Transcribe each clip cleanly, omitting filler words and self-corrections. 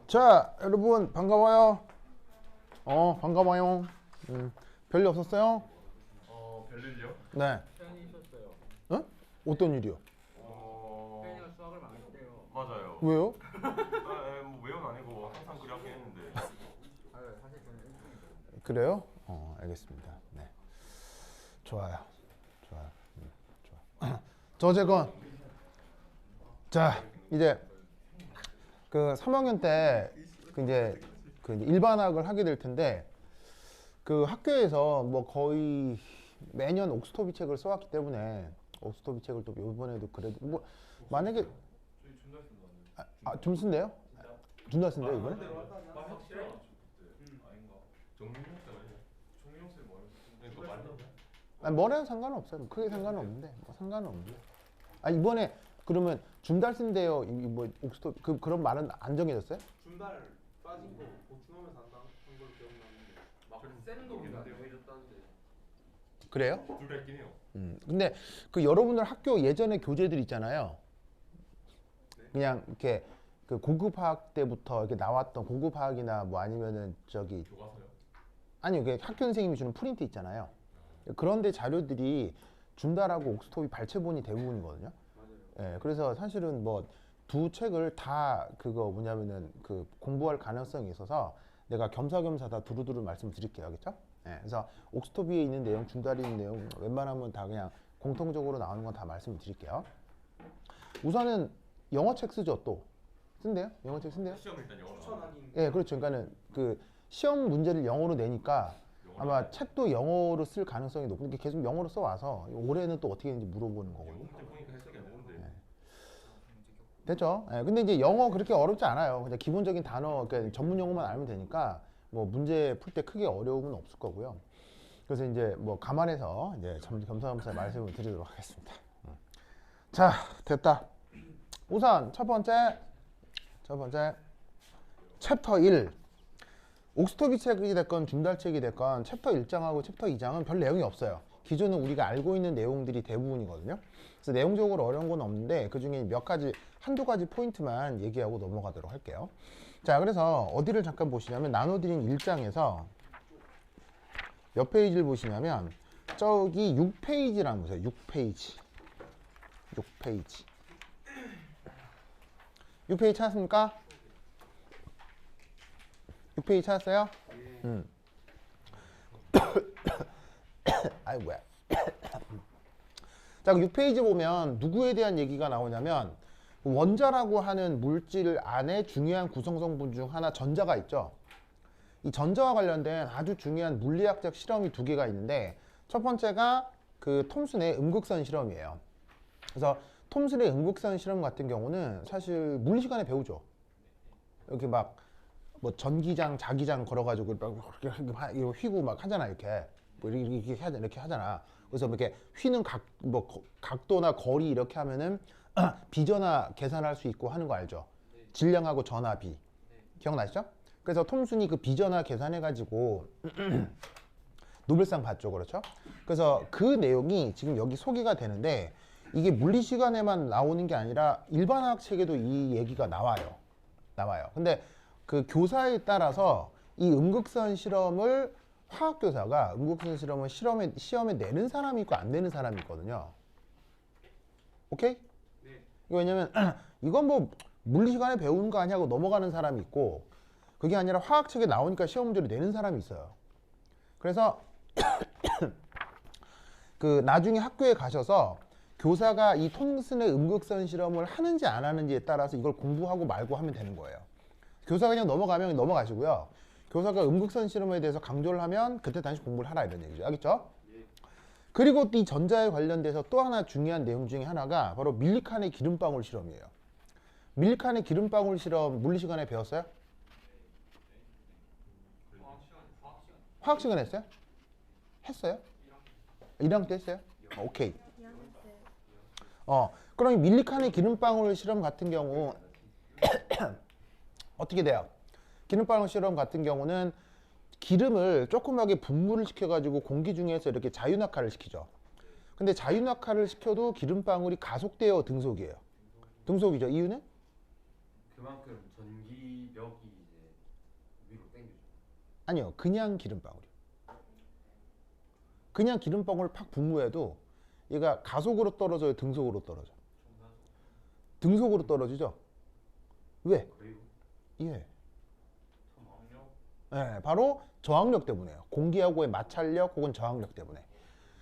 자, 여러분 반가워요. 반가워요. 별일 없었어요? 별일이요? 네. 태연이 있었어요. 어? 어떤 일이요? 태연이가 수학을 망했대요. 맞아요. 왜요? 뭐 외운 아니고 항상 그렇게 했는데. 사실 저는 1등이거든요. 그래요? 알겠습니다. 네. 좋아요. 좋아요. 좋아. 저 어쨌건 자, 이제 그 3학년 때 이제 그 일반학을 하게 될 텐데 그 학교에서 뭐 거의 매년 옥스토비 책을 써왔기 때문에 옥스토비 책을 또 이번에도 그래도 뭐 만약에 저희 준다 쓴다는데. 좀 쓴대요? 준다 쓴대요 이번에? 확실해? 아닌가? 정민용 쌤 아니야? 정민용 쌤 뭐예요? 그러니까 맞는데? 아니 뭐래도 상관은 없어요. 크게 상관은 없는데 뭐 상관은 없는데. 아니 이번에 그러면 준달 쓴대요. 뭐 옥스토비 그런 말은 안 정해졌어요? 준달 빠진 거 보충하면서 한다 한 걸로 기억나는데 막 쌤도 내용해줬다는데 그래요? 둘 다 있긴 해요. 근데 그 여러분들 학교 예전에 교재들 있잖아요. 그냥 이렇게 그 고급화학 때부터 이렇게 나왔던 고급화학이나 뭐 아니면은 저기 교과서요? 아니 그 학교 선생님이 주는 프린트 있잖아요. 그런데 자료들이 준다라고 옥스토비 발췌본이 대부분이거든요. 맞아요. 예, 그래서 사실은 뭐 두 책을 다 그거 뭐냐면은 그 공부할 가능성이 있어서 내가 겸사겸사 다 두루두루 말씀드릴게요, 알겠죠? 예, 그래서 옥스토비에 있는 내용, 준달에 있는 내용 웬만하면 다 그냥 공통적으로 나오는 건 다 말씀드릴게요. 우선은 영어 책 쓰죠, 또 쓴대요? 영어 책 쓴대요? 시험 일단 영어로. 추천하긴 예, 그렇죠. 그러니까는 그 시험 문제를 영어로 내니까 아마 책도 영어로 쓸 가능성이 높은 게 계속 영어로 써와서 올해는 또 어떻게 되는지 물어보는 거거든요. 문제 보니까 해석이 안 되는데. 됐죠? 예, 근데 이제 영어 그렇게 어렵지 않아요. 그냥 기본적인 단어, 그러니까 전문 용어만 알면 되니까 뭐 문제 풀 때 크게 어려움은 없을 거고요. 그래서 이제 뭐 감안해서 이제 겸사겸사 말씀을 드리도록 하겠습니다. 자, 됐다. 우선 첫 번째 챕터 1. 옥스토비 책이 됐건 준달 책이 됐건 챕터 1장하고 챕터 2장은 별 내용이 없어요. 기존은 우리가 알고 있는 내용들이 대부분이거든요. 그래서 내용적으로 어려운 건 없는데 그 중에 몇 가지, 한두 가지 포인트만 얘기하고 넘어가도록 할게요. 자, 그래서 어디를 잠깐 보시냐면 나눠드린 1장에서 몇 페이지를 보시냐면 저기 6페이지라는 거죠. 6페이지. 6페이지 찾았습니까? 6페이지 찾았어요? 아이 뭐야. 자, 6페이지 보면 누구에 대한 얘기가 나오냐면 원자라고 하는 물질 안에 중요한 구성성분 중 하나 전자가 있죠. 이 전자와 관련된 아주 중요한 물리학적 실험이 두 개가 있는데 첫 번째가 그 톰슨의 음극선 실험이에요. 그래서 톰슨의 음극선 실험 같은 경우는 사실 물리 시간에 배우죠. 이렇게 막 뭐 전기장, 자기장 걸어가지고 이렇게 휘고 막 하잖아. 이렇게 뭐 이렇게 하잖아. 그래서 이렇게 휘는 각도나 거리 이렇게 하면은 비전화 계산할 수 있고 하는 거 알죠? 질량하고 전압이 기억나시죠? 그래서 톰슨이 그 비전화 계산해가지고 노벨상 받죠, 그렇죠? 그래서 그 내용이 지금 여기 소개가 되는데 이게 물리 시간에만 나오는 게 아니라 일반화학 책에도 이 얘기가 나와요. 근데 그 교사에 따라서 이 음극선 실험을 화학 교사가 음극선 실험을 시험에 내는 사람이 있고 안 내는 사람이 있거든요. 오케이? 네. 이거 왜냐면 이건 뭐 물리 시간에 배우는 거 아니냐고 넘어가는 사람이 있고 그게 아니라 화학 책에 나오니까 시험 문제를 내는 사람이 있어요. 그래서 그 나중에 학교에 가셔서 교사가 이 톰슨의 음극선 실험을 하는지 안 하는지에 따라서 이걸 공부하고 말고 하면 되는 거예요. 교사가 그냥 넘어가면 넘어가시고요. 교사가 음극선 실험에 대해서 강조를 하면 그때 다시 공부를 하라 이런 얘기죠. 알겠죠? 그리고 이 전자에 관련돼서 또 하나 중요한 내용 중에 하나가 바로 밀리칸의 기름방울 실험이에요. 밀리칸의 기름방울 실험 물리 시간에 배웠어요? 화학 시간 했어요? 했어요? 1학년 때 했어요? 오케이. 그럼 이 밀리칸의 기름방울 실험 같은 경우 어떻게 돼요? 기름방울 실험 같은 경우는 기름을 조그맣게 분무를 시켜가지고 공기 중에서 이렇게 자유낙하를 시키죠. 근데 자유낙하를 시켜도 기름방울이 가속되어 등속이에요. 등속이죠. 이유는? 그만큼 전기력이 아니요, 그냥 기름방울이. 그냥 기름방울 팍 분무해도 얘가 가속으로 떨어져요, 등속으로 떨어져? 등속으로 떨어지죠? 왜? 그리고 예. 저항력. 네, 바로 저항력 때문에요. 공기하고의 마찰력 혹은 저항력 때문에.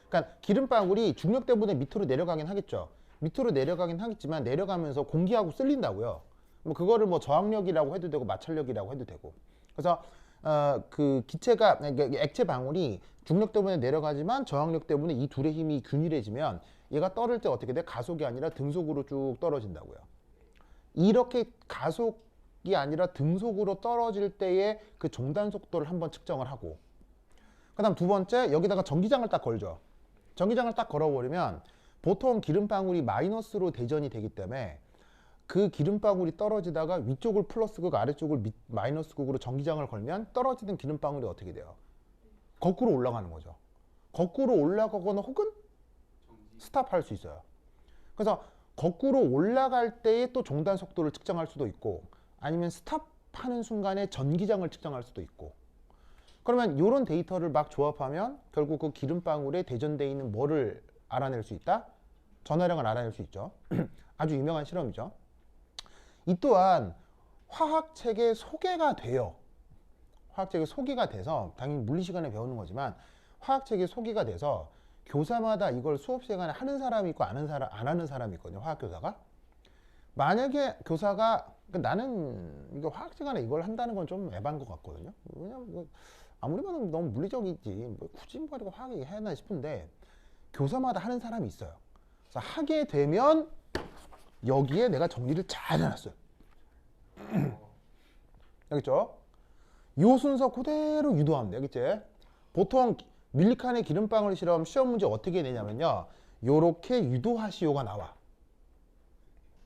그러니까 기름방울이 중력 때문에 밑으로 내려가긴 하겠죠. 밑으로 내려가긴 하겠지만 내려가면서 공기하고 쓸린다고요. 뭐 그거를 뭐 저항력이라고 해도 되고 마찰력이라고 해도 되고. 그래서 그 기체가 그러니까 액체 방울이 중력 때문에 내려가지만 저항력 때문에 이 둘의 힘이 균일해지면 얘가 떨어질 때 어떻게 돼? 가속이 아니라 등속으로 쭉 떨어진다고요. 이렇게 가속이 아니라 등속으로 떨어질 때의 그 종단 속도를 한번 측정을 하고, 그다음 두 번째 여기다가 전기장을 딱 걸죠. 전기장을 딱 걸어버리면 보통 기름방울이 마이너스로 대전이 되기 때문에 그 기름방울이 떨어지다가 위쪽을 플러스극 아래쪽을 마이너스극으로 전기장을 걸면 떨어지는 기름방울이 어떻게 돼요? 거꾸로 올라가는 거죠. 거꾸로 올라가거나 혹은 스탑할 수 있어요. 그래서 거꾸로 올라갈 때의 또 종단 속도를 측정할 수도 있고 아니면 스탑하는 순간에 전기장을 측정할 수도 있고, 그러면 이런 데이터를 막 조합하면 결국 그 기름방울에 대전되어 있는 뭐를 알아낼 수 있다? 전하량을 알아낼 수 있죠. 아주 유명한 실험이죠. 이 또한 화학책에 소개가 돼요. 화학책에 소개가 돼서 당연히 물리 시간에 배우는 거지만 화학책에 소개가 돼서 교사마다 이걸 수업 시간에 하는 사람이 있고 안 하는 사람이 있거든요. 화학 교사가. 만약에 교사가 나는 이거 화학 시간에 이걸 한다는 건 좀 에반인 것 같거든요. 왜냐면 아무리 봐도 너무 물리적이지 뭐 굳이 뭐 이거 화학이 해야 하나 싶은데 교사마다 하는 사람이 있어요. 그래서 하게 되면 여기에 내가 정리를 잘 해놨어요. 알겠죠? 요 순서 그대로 유도하면 돼. 알겠지? 보통 밀리칸의 기름방울 실험 시험 문제 어떻게 내냐면요. 요렇게 유도하시오가 나와.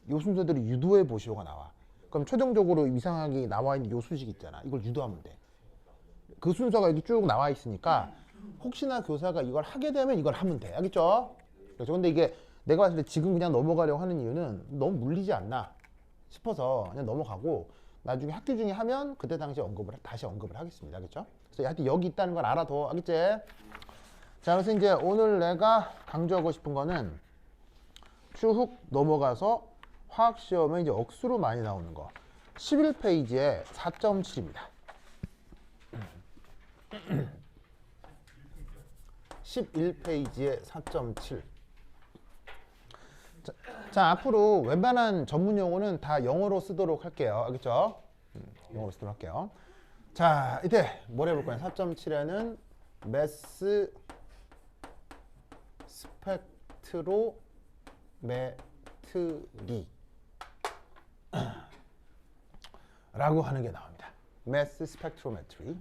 요 순서대로 유도해 보시오가 나와. 그럼 최종적으로 이상하게 나와 있는 요 수식 있잖아. 이걸 유도하면 돼. 그 순서가 여기 쭉 나와 있으니까 혹시나 교사가 이걸 하게 되면 이걸 하면 돼. 알겠죠? 그렇죠. 근데 이게 내가 봤을 때 지금 그냥 넘어가려고 하는 이유는 너무 물리지 않나 싶어서 그냥 넘어가고 나중에 학교 중에 하면 그때 당시 다시 언급을 하겠습니다. 알겠죠? 그래서 하여튼 여기 있다는 걸 알아둬. 알겠지? 자, 그래서 이제 오늘 내가 강조하고 싶은 거는 쭉 넘어가서 화학 시험에 이제 억수로 많이 나오는 거. 11페이지에 4.7입니다. 11페이지에 4.7. 자, 앞으로 웬만한 전문 용어는 다 영어로 쓰도록 할게요. 알겠죠? 영어로 쓰도록 할게요. 자, 이제 뭘 해볼 거냐? 4.7에는 매스 스펙트로메트리 라고 하는 게 나옵니다. 매스 스펙트로메트리.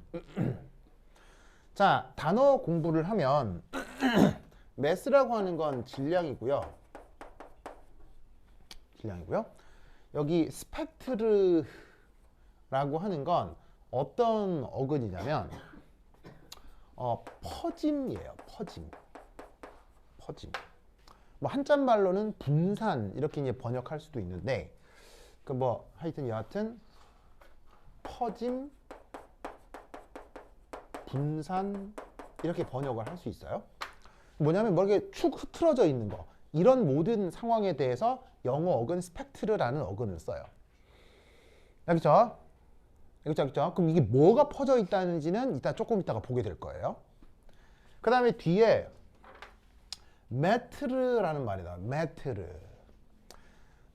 자, 단어 공부를 하면 매스라고 하는 건 질량이고요. 여기 스펙트르라고 하는 건 어떤 어근이냐면 퍼짐이에요. 퍼짐. 뭐 한자말로는 분산 이렇게 이제 번역할 수도 있는데 그 뭐 하여튼 여하튼 퍼짐, 분산 이렇게 번역을 할 수 있어요. 뭐냐면 뭐 이렇게 축 흐트러져 있는 거 이런 모든 상황에 대해서 영어 어근 스펙트르라는 어근을 써요. 알겠죠? 그럼 이게 뭐가 퍼져 있다는지는 이따 조금 있다가 보게 될 거예요. 그 다음에 뒤에 메트르라는 말이 나와요. 메트르.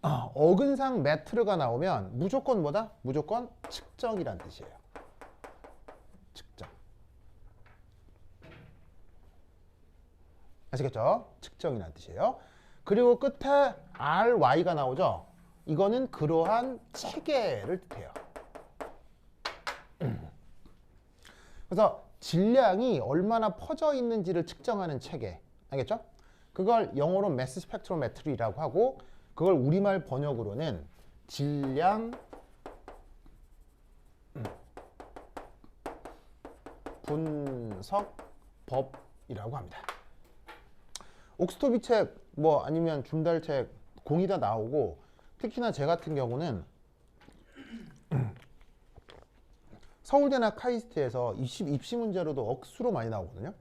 어근상 메트르가 나오면 무조건 뭐다? 무조건 측정이란 뜻이에요. 측정. 아시겠죠? 측정이란 뜻이에요. 그리고 끝에 RY가 나오죠? 이거는 그러한 체계를 뜻해요. 그래서 질량이 얼마나 퍼져 있는지를 측정하는 체계. 알겠죠? 그걸 영어로 매스 스펙트로메트리라고 하고 그걸 우리말 번역으로는 질량 분석법이라고 합니다. 옥스토비 책, 뭐 아니면 줌달 책 공이 다 나오고 특히나 제 같은 경우는 서울대나 카이스트에서 입시 문제로도 억수로 많이 나오거든요.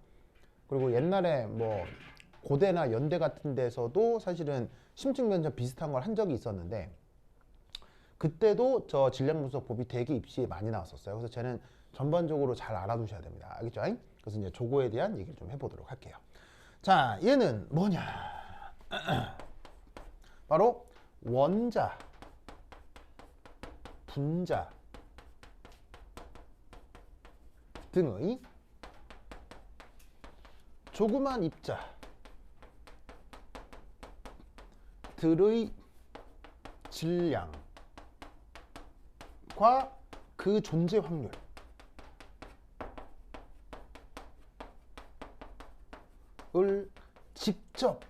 그리고 옛날에 뭐 고대나 연대 같은 데서도 사실은 심층 면접 비슷한 걸 한 적이 있었는데 그때도 저 질량분석법이 되게 입시에 많이 나왔었어요. 그래서 쟤는 전반적으로 잘 알아두셔야 됩니다. 알겠죠? 그래서 이제 조고에 대한 얘기를 좀 해보도록 할게요. 자, 얘는 뭐냐? 바로 원자, 분자 등의 조그만 입자들의 질량과 그 존재 확률을 직접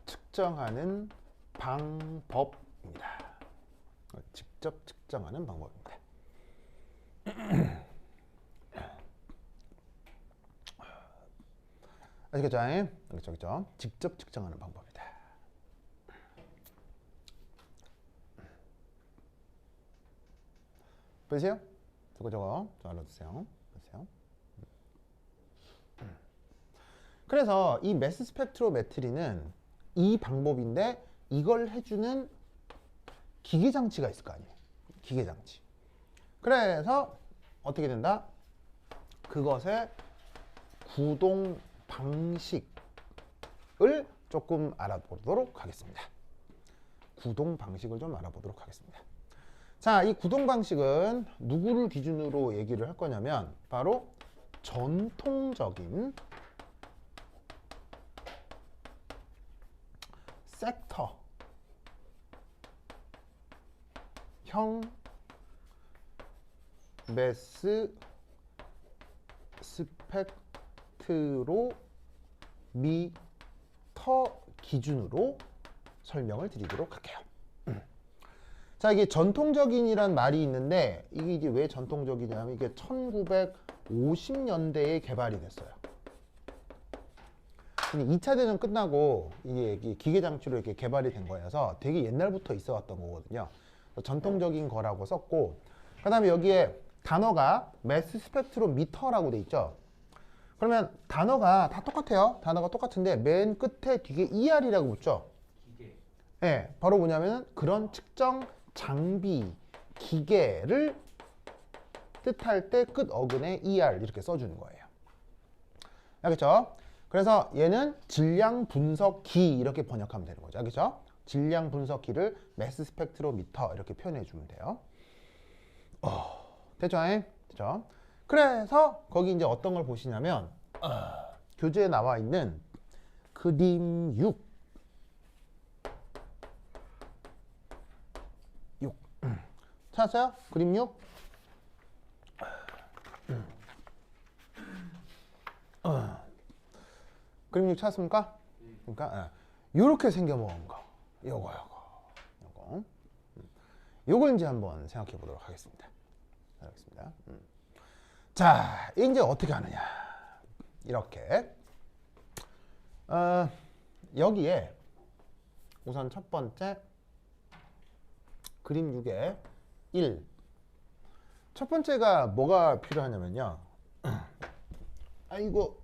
측정하는 방법입니다. 직접 측정하는 방법입니다. 아시겠죠? 그렇죠. 직접 측정하는 방법이다. 보이세요? 저거 알아두세요. 보세요. 그래서 이 매스 스펙트로메트리는 이 방법인데 이걸 해주는 기계 장치가 있을 거 아니에요. 기계 장치. 그래서 어떻게 된다? 그것의 구동 방식을 조금 알아보도록 하겠습니다. 구동 방식을 좀 알아보도록 하겠습니다. 자, 이 구동 방식은 누구를 기준으로 얘기를 할 거냐면 바로 전통적인 섹터형 매스 스펙트로미터 기준으로 설명을 드리도록 할게요. 자, 이게 전통적인이란 말이 있는데 이게 이제 왜 전통적이냐면 이게 1950년대에 개발이 됐어요. 2차 대전 끝나고 이게 기계 장치로 이렇게 개발이 된 거여서 되게 옛날부터 있어 왔던 거거든요. 전통적인 거라고 썼고, 그다음에 여기에 단어가 매스 스펙트로미터라고 돼 있죠. 그러면 단어가 다 똑같아요. 단어가 똑같은데 맨 끝에 뒤에 ER이라고 붙죠. 기계. 네, 바로 뭐냐면 그런 측정 장비, 기계를 뜻할 때 끝 어근에 ER 이렇게 써주는 거예요. 알겠죠? 그래서 얘는 질량 분석기 이렇게 번역하면 되는 거죠. 알겠죠? 질량 분석기를 매스 스펙트로미터 이렇게 표현해 주면 돼요. 됐죠? 됐죠? 그래서 거기 이제 어떤 걸 보시냐면 교재에 나와 있는 그림 6 찾았어요? 그림 6 그림 6 찾았습니까? 그러니까 이렇게 생겨먹은 거 요거 요걸 이제 한번 생각해 보도록 하겠습니다. 알겠습니다. 자, 이제 어떻게 하느냐 이렇게 여기에 우선 첫 번째 그림 6에 1 첫 번째가 뭐가 필요하냐면요 아이고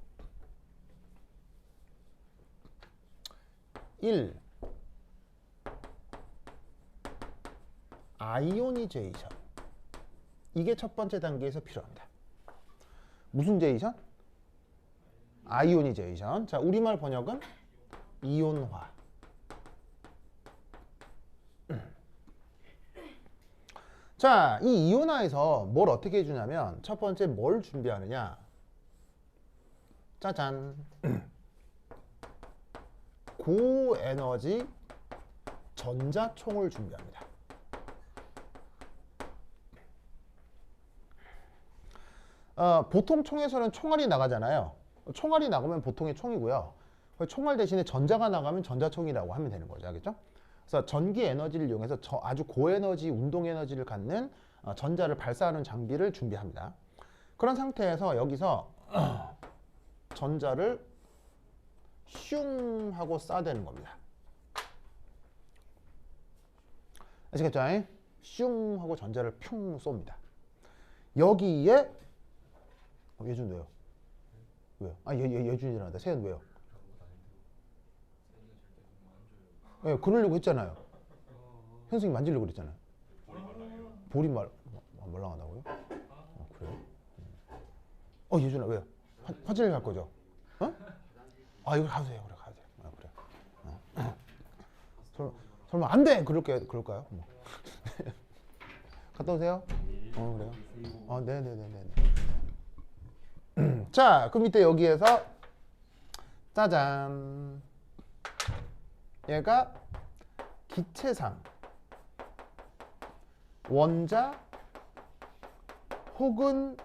1 아이오니제이션 이게 첫 번째 단계에서 필요합니다. 무슨 제이션? 아이오니제이션. 자, 우리말 번역은 이온화. 자, 이 이온화에서 뭘 어떻게 해주냐면 첫 번째 뭘 준비하느냐? 짜잔. 고에너지 전자총을 준비합니다. 보통 총에서는 총알이 나가잖아요. 총알이 나가면 보통의 총이고요. 총알 대신에 전자가 나가면 전자총이라고 하면 되는 거죠. 알겠죠? 그래서 전기 에너지를 이용해서 아주 고에너지 운동 에너지를 갖는 전자를 발사하는 장비를 준비합니다. 그런 상태에서 여기서 전자를 슝 하고 쏴대는 겁니다. 아시겠죠? 슝 하고 전자를 뿅 쏩니다. 여기에 예준 왜요? 왜요? 예준이란다. 세연 왜요? 예, 그러려고 했잖아요. 현승이 만지려고 그랬잖아요. 볼이 말랑하다고요? 그래요? 예준아 왜요? 화장실 갈 거죠? 이거 가도 돼요. 그래 가도 돼. 그래. 설마 안 돼! 그럴까요? 뭐. 갔다 오세요. 그래요? 네네네네. 자, 그럼 이때 여기에서 짜잔. 얘가 기체상 원자 혹은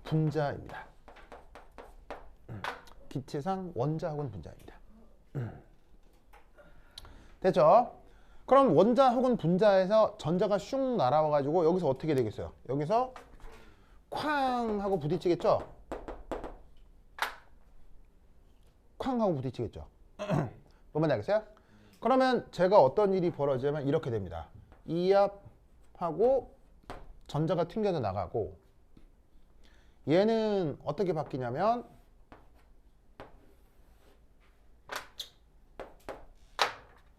분자입니다. 기체상 원자 혹은 분자입니다. 됐죠? 그럼 원자 혹은 분자에서 전자가 슝 날아와 가지고 여기서 어떻게 되겠어요? 여기서 쾅 하고 부딪히겠죠? 쾅 하고 부딪히겠죠? 뭔 말인지 알겠어요? 그러면 제가 어떤 일이 벌어지면 이렇게 됩니다. 이압하고 전자가 튕겨져 나가고 얘는 어떻게 바뀌냐면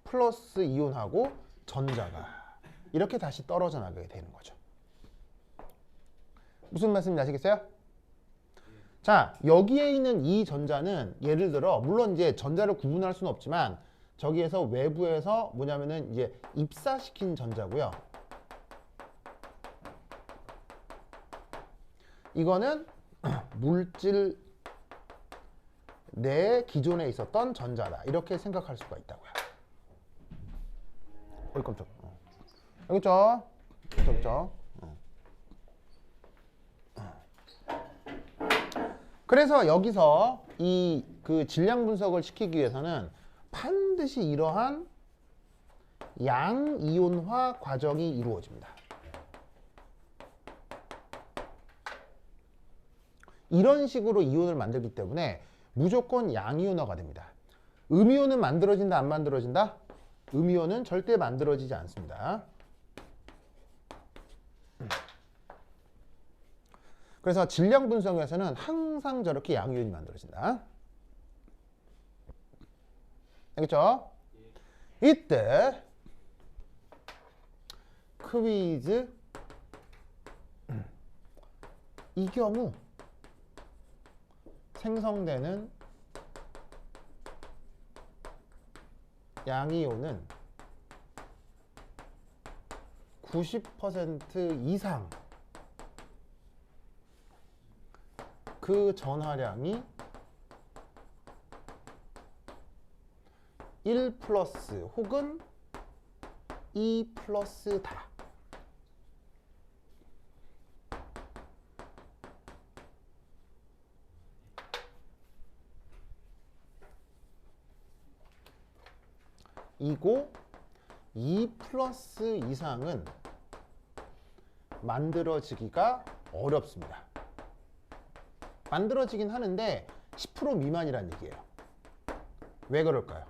플러스 이온하고 전자가 이렇게 다시 떨어져 나가게 되는 거죠. 무슨 말씀인지 아시겠어요? 자, 여기에 있는 이 전자는 예를 들어 물론 이제 전자를 구분할 수는 없지만 저기에서 외부에서 뭐냐면은 이제 입사시킨 전자고요. 이거는 물질 내 기존에 있었던 전자다. 이렇게 생각할 수가 있다고요. 깜짝. 알겠죠? 그렇죠? 그래서 여기서 이 그 질량 분석을 시키기 위해서는 반드시 이러한 양이온화 과정이 이루어집니다. 이런 식으로 이온을 만들기 때문에 무조건 양이온화가 됩니다. 음이온은 만들어진다, 안 만들어진다? 음이온은 절대 만들어지지 않습니다. 그래서 질량 분석에서는 항상 저렇게 양이온이 만들어진다. 알겠죠? 이때 퀴즈 이 경우 생성되는 양이온은 90% 이상 그 전하량이 1 플러스 혹은 2 플러스다. 이고 2 플러스 이상은 만들어지기가 어렵습니다. 만들어지긴 하는데 10% 미만이란 얘기예요. 왜 그럴까요?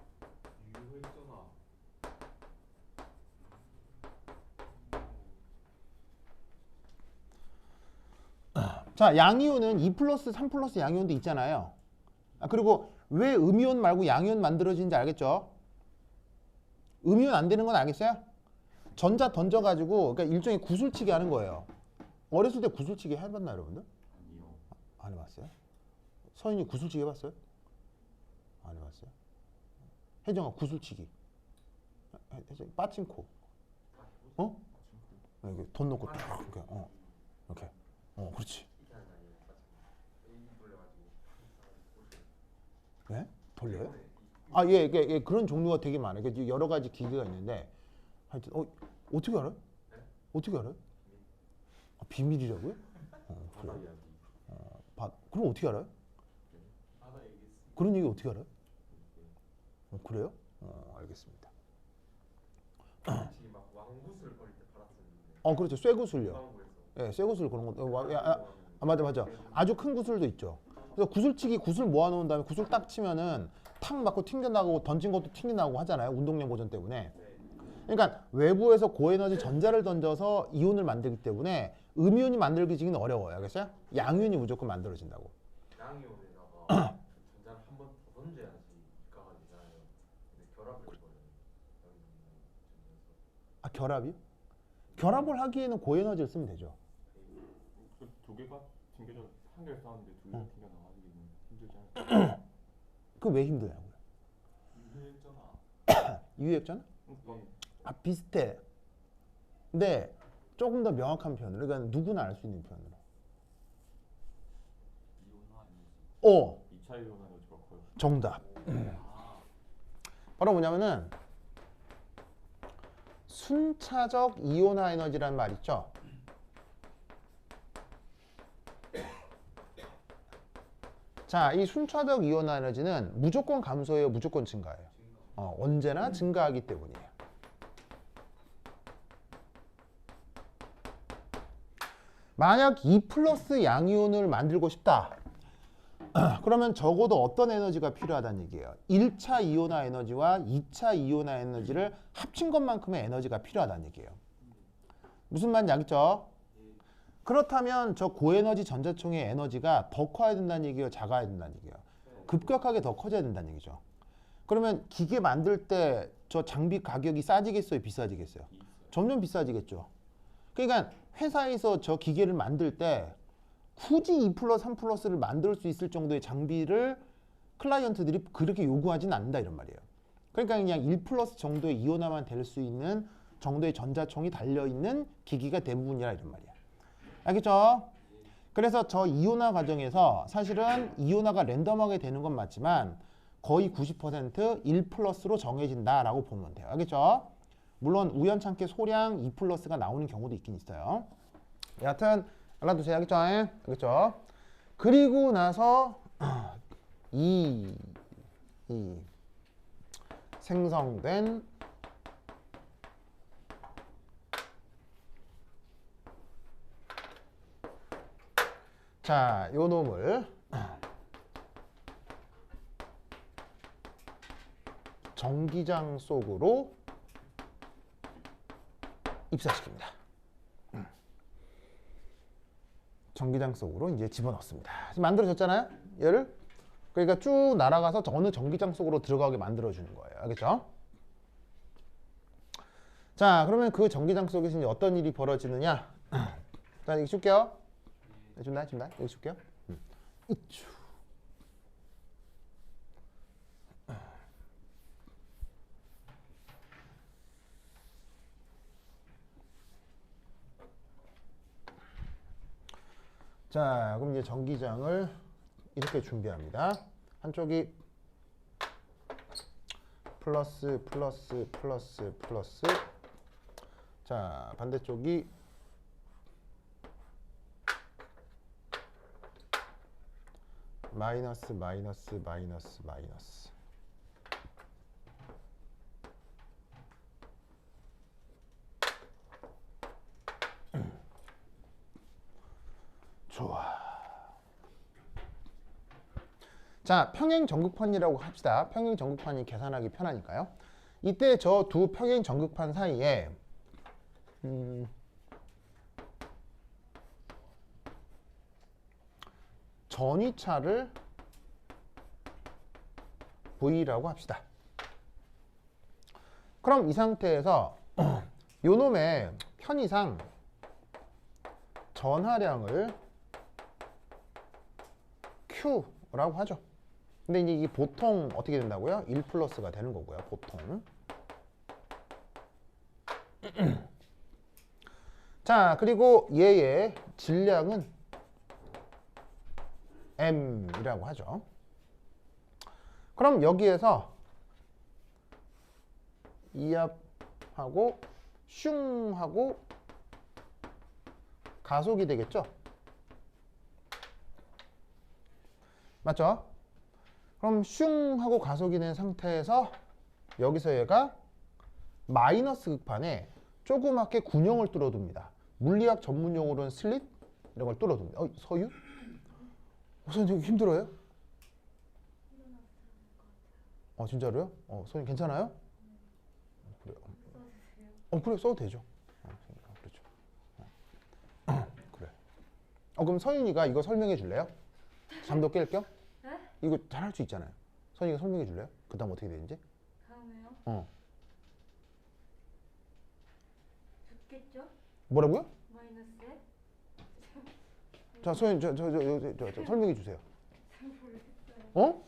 자, 양이온은 2 플러스 3 플러스 양이온도 있잖아요. 그리고 왜 음이온 말고 양이온 만들어지는지 알겠죠? 음이온 안 되는 건 알겠어요? 전자 던져가지고 그러니까 일종의 구슬치기 하는 거예요. 어렸을 때 구슬치기 해봤나요, 여러분들? 아니요. 안 해봤어요? 서인이 구슬치기 해봤어요? 안 해봤어요? 혜정아 구슬치기. 혜정 빠친코. 이렇게 돈 넣고 딱 이렇게 이렇게 그렇지. 네? 돌려요? 예, 그런 종류가 되게 많아요. 여러 가지 기계가 있는데 하여튼 어떻게 알아요? 어떻게 알아요? 비밀이라고요? 그래요? 그럼 어떻게 알아요? 그런 얘기 어떻게 알아요? 그래요? 알겠습니다. 지금 막 왕구슬 버릴 때 팔았었는데. 그렇죠. 쇠구슬요. 주방구에서. 예, 쇠구슬 그런 거. 맞아. 아주 큰 구슬도 있죠. 그래서 구슬치기 구슬 모아놓은 다음에 구슬 딱 치면은 탁 맞고 튕겨나가고 던진 것도 튕겨나가고 하잖아요. 운동량 보존 때문에. 그러니까 외부에서 고에너지 전자를 던져서 이온을 만들기 때문에 음이온이 만들어지기는 어려워요. 알겠어요? 양이온이 무조건 만들어진다고. 양이온에다가 전자를 한 번 더 던져야지 입가가 되잖아요. 근데 결합을 해버려요. 아, 결합이요? 결합을 하기에는 고에너지를 쓰면 되죠. 두 개가 튕겨져 한 개를 쌓았는데 두 개가 튕겨 나가기는 힘들지 않을까? 그 왜 힘드냐고요? 유효했잖아. 유효했잖아? 그러니까 아, 비슷해. 근데 조금 더 명확한 표현으로, 그러니까 누구나 알 수 있는 표현으로. 이온화 에너지. 어, 2차 이온화 에너지가 커요. 정답. 바로 뭐냐면은 순차적 이온화 에너지라는 말 있죠. 자, 이 순차적 이온화 에너지는 무조건 감소해요, 무조건 증가해요. 언제나 증가하기 때문이에요. 만약 2 플러스 양이온을 만들고 싶다. 그러면 적어도 어떤 에너지가 필요하다는 얘기예요. 1차 이온화 에너지와 2차 이온화 에너지를 합친 것만큼의 에너지가 필요하다는 얘기예요. 무슨 말인지 알겠죠? 그렇다면 저 고에너지 전자총의 에너지가 더 커야 된다는 얘기예요? 작아야 된다는 얘기예요? 급격하게 더 커져야 된다는 얘기죠. 그러면 기계 만들 때 저 장비 가격이 싸지겠어요? 비싸지겠어요? 점점 비싸지겠죠. 그러니까 회사에서 저 기계를 만들 때 굳이 2 플러스 3 플러스를 만들 수 있을 정도의 장비를 클라이언트들이 그렇게 요구하진 않는다 이런 말이에요. 그러니까 그냥 1 플러스 정도의 이온화만 될 수 있는 정도의 전자총이 달려있는 기기가 대부분이라 이런 말이에요. 알겠죠? 그래서 저 이온화 과정에서 사실은 이온화가 랜덤하게 되는 건 맞지만 거의 90% 1 플러스로 정해진다라고 보면 돼요. 알겠죠? 물론 우연찮게 소량 2 플러스가 나오는 경우도 있긴 있어요. 여하튼 알아두세요. 알겠죠? 알겠죠? 그리고 나서 이 생성된 자, 요 놈을 전기장 속으로 입사시킵니다. 전기장 속으로 이제 집어넣습니다. 지금 만들어졌잖아요? 얘를. 그러니까 쭉 날아가서 어느 전기장 속으로 들어가게 만들어주는 거예요. 알겠죠? 자, 그러면 그 전기장 속에서 이제 어떤 일이 벌어지느냐? 자, 여기 줄게요. 준다. 여기 줄게요. 이쭈. 자, 그럼 이제 전기장을 이렇게 준비합니다. 한쪽이 플러스. 자, 반대쪽이 마이너스. 좋아. 자, 평행 전극판이라고 합시다. 평행 전극판이 계산하기 편하니까요. 이때 저 두 평행 전극판 사이에 전위차를 V라고 합시다. 그럼 이 상태에서 요 놈의 편의상 전하량을 Q라고 하죠. 근데 이제 이게 보통 어떻게 된다고요? 1 플러스가 되는 거고요. 보통. 자, 그리고 얘의 질량은 M이라고 하죠. 그럼 여기에서 이압하고 슝하고 가속이 되겠죠? 맞죠? 그럼 슝하고 가속이 된 상태에서 여기서 얘가 마이너스 극판에 조그맣게 군형을 뚫어둡니다. 물리학 전문용어로는 슬릿 이런 걸 뚫어둡니다. 서유? 선생님 힘들어요? 진짜로요? 선생님 괜찮아요? 그래요. 그래 써도 되죠. 그렇죠. 그래. 그럼 서윤이가 이거 설명해 줄래요? 잠도 깰 겸? 네? 이거 잘할 수 있잖아요. 서윤이가 설명해 줄래요? 그다음 어떻게 되는지? 다음에요? 좋겠죠? 뭐라고요? 마이너스에? 자, 서윤 저 설명해 주세요. 잘 모르겠어요. 어?